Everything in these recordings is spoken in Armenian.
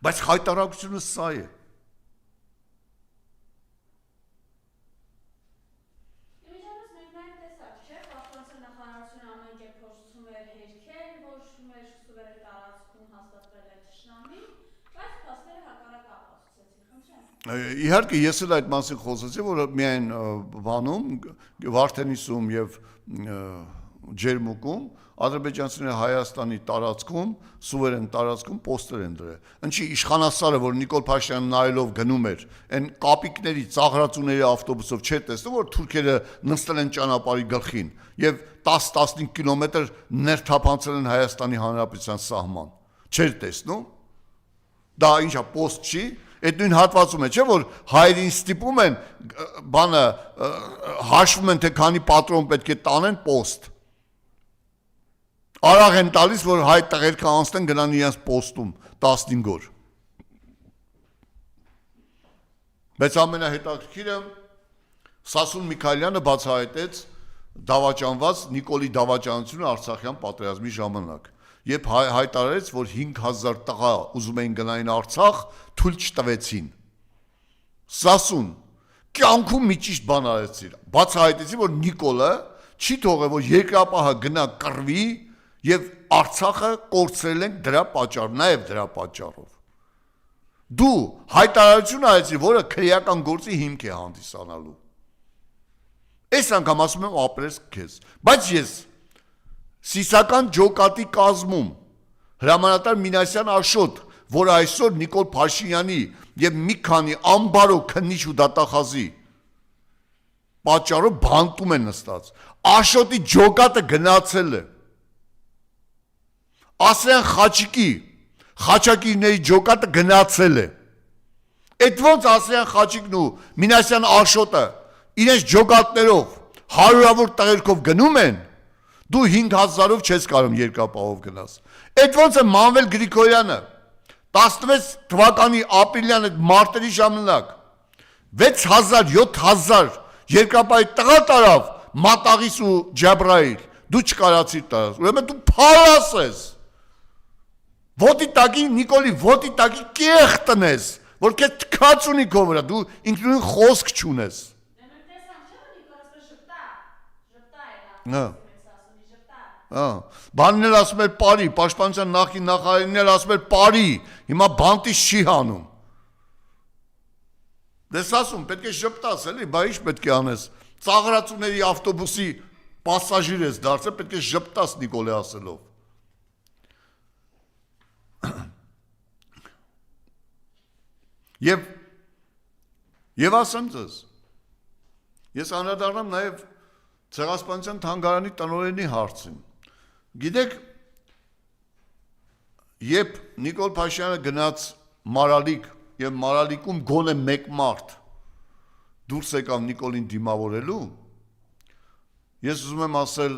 Բայց հայտարարությունը սա է։ Իհարկե ես էլ այդ մասին խոսեցի, որ միայն բանում Վարդենիսում եւ Ջերմուկում ադրբեջանցիները Հայաստանի տարածքում, սուվերեն տարածքում պոստեր են դրել։ Ինչի իշխանասարը, որ Նիկոլ Փաշինյանը նայելով գնում էր, այն կապիկների, ծաղրածուների ավտոբուսով չէր տեսնում, որ թուրքերը նստել են ճանապարհի գլխին եւ 10-15 կիլոմետր ներթափանցել են Հայաստանի Հանրապետության սահման։ Չէր տեսնում։ Դա ինչա պոստ չի։ Այդ նույն հատվածում է, չէ՞ որ հայերին ստիպում են բանը հաշվում են թե քանի պատրոն պետք է տանեն պոստ։ Արաղ են տալիս, որ հայ տղերքը անցնեն գնան իրենց պոստում 15 օր։ Բայց ամենահետաքրքիրը Սասուն Միքայելյանը բացահայտեց դավաճանված Նիկոլի դավաճանությունը Արցախյան պատերազմի ժամանակ, երբ հայտարարեց, որ 5000 տղա ուզում էին գնային Արցախ, թույլ չտվեցին։ Սասուն կյանքում մի ճիշտ բան արեցիր, բացահայտեցի, որ Նիկոլը չի թողել, որ երկրապահը գնա կռվի եւ Արցախը կորցրել են դրա պատճառով, նաեւ դրա պատճառով։ Դու հայտարարություն արեցիր, որը քրեական գործի հիմք է հանդիսանալու։ Այս անգամ ասում եմ ապրես քեզ, բայց ես Սիսական ջոկատի կազմում հրամանատար Մինասյան Աշոտ, որ այսօր Նիկոլ Փաշինյանի եւ մի քանի ամբարո քննիչ ու դատախազի պատճառով բանտում են նստած։ Աշոտի ջոկատը գնացել է։ Ասրան Խաչիկիների ջոկատը գնացել է։ Այդ ոնց Ասրան Խաչիկն ու Մինասյան Աշոտը իրենց ջոկատներով հարյուրավոր տղերքով գնում են, դու 5000-ով չես կարող երկրապահով գնաս։ Այդ ոնց է Մանվել Գրիգորյանը 16 թվականի ապրիլյան այդ մարտերի ժամանակ 6000-7000 երկրապահի տղա տարավ Մատաղիս ու Ջաբրայիլ, դու չկարացիր տարած, ուրեմն դու փալաս ես։ Ոտի տակի Նիկոլի ոտի տակի կեղտն ես, որ քեզ թքած ունի քո վրա, դու ինքնուրույն խոսք չունես։ Բանն էլ ասում էր բարի, պաշտպանության նախին նախարարին էլ ասում էր բարի, հիմա բանտից չի հանում։ Դες ասում, պետք է ժպտաս էլի, բա ինչ պետք է անես, ծաղրածուների ավտոբուսի պասաժիր ես դարձել, պետք է ժպտաս Նիկոլի ասելով։ Եվ ասեմ ձեզ, ես անդրադառնամ նաև Ցեղասպանության թանգարանի տնօրենի հարցին։ Գիտեք, երբ Նիկոլ Փաշինյանը գնաց Մարալիկ եւ Մարալիկում գոնե մեկ մարդ դուրս եկավ Նիկոլին դիմավորելու, ես ուզում եմ ասել,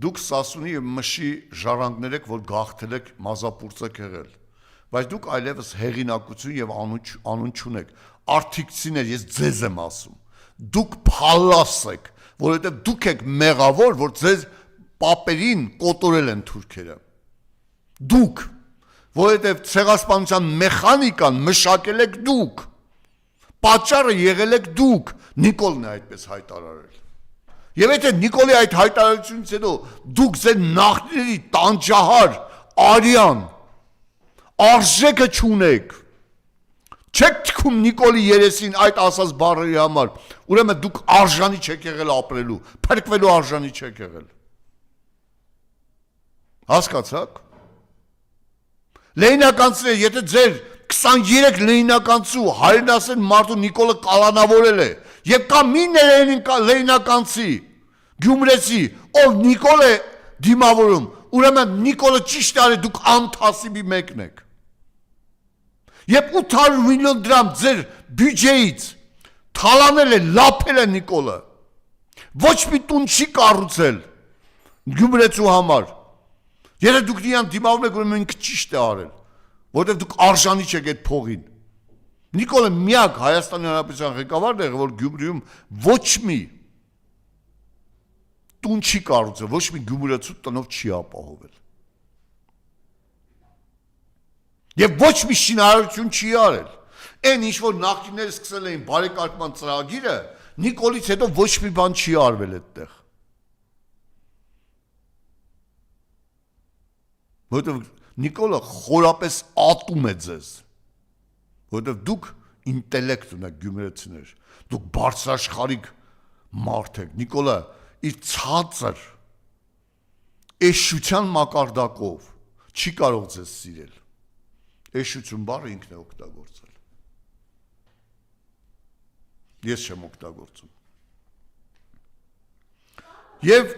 դուք Սասունի եւ Մշի ժառանգներ եք, որ գաղթել եք մազապուրծ եք եղել, բայց դուք այլևս հեղինակություն եւ անուն չունեք, արդիկցիներ, ես ձեզ եմ ասում, դուք փալաս եք, որովհետև դուք եք մեղավոր, որ ձեզ պապերին կոտորել են թուրքերը։ Դուք, որովհետև ցեղասպանության մեխանիկան մշակել եք դուք, պատճառը եղել եք դուք, Նիկոլն է այդպես հայտարարել։ Եվ եթե Նիկոլի այդ հայտարարությունից հետո դուք ձեր նախնիների տանջահար, արյան, արժեքը չունեք, չեք թքում Նիկոլի երեսին այդ ասած բառերի համար, ուրեմն դուք արժանի չեք եղել ապրելու, փրկվելու արժանի չեք եղել։ Հասկացաք։ Լենինականցիներ, եթե ձեր 23 լենինականցու հայրենասեր մարդու Նիկոլը կալանավորել է, եւ կա մի լենինականցի, գյումրեցի, ով Նիկոլ է դիմավորում, ուրեմն Նիկոլը ճիշտ է արել, դուք անթասիբի մեկն եք։ Եվ 800 միլիոն դրամ ձեր բյուջեից թալանել է, լափել է Նիկոլը, ոչ մի տուն չի կառուցել գյումրեցու համար, եթե դուք նրան դիմավորում եք, ուրեմն ինքը ճիշտ է արել, որովհետև դուք արժանի չեք այդ փողին։ Նիկոլը միակ Հայաստանի Հանրապետության ղեկավարն է, որ Գյումրիում ոչ մի տուն չի կառուցել, ոչ մի գյումրեցու տնով չի ապահովել։ Եվ ոչ մի շինարարություն չի արել։ Այն ինչ որ նախկինները սկսել էին բարեկարգման ծրագիրը, Նիկոլից հետո ոչ մի բան չի արվել այդտեղ։ Որտեւ Նիկոլը խորապես ատում է ձեզ։ Որտեւ դուք ինտելեկտ ունեք գյումրեցիներ, դուք բարձրաշխարհիկ մարդ եք։ Նիկոլը իր ցածր էշության մակարդակով չի կարող ձեզ սիրել։ Էշություն բառը ինքն է օգտագործել։ Ես չեմ օգտագործում։ Եվ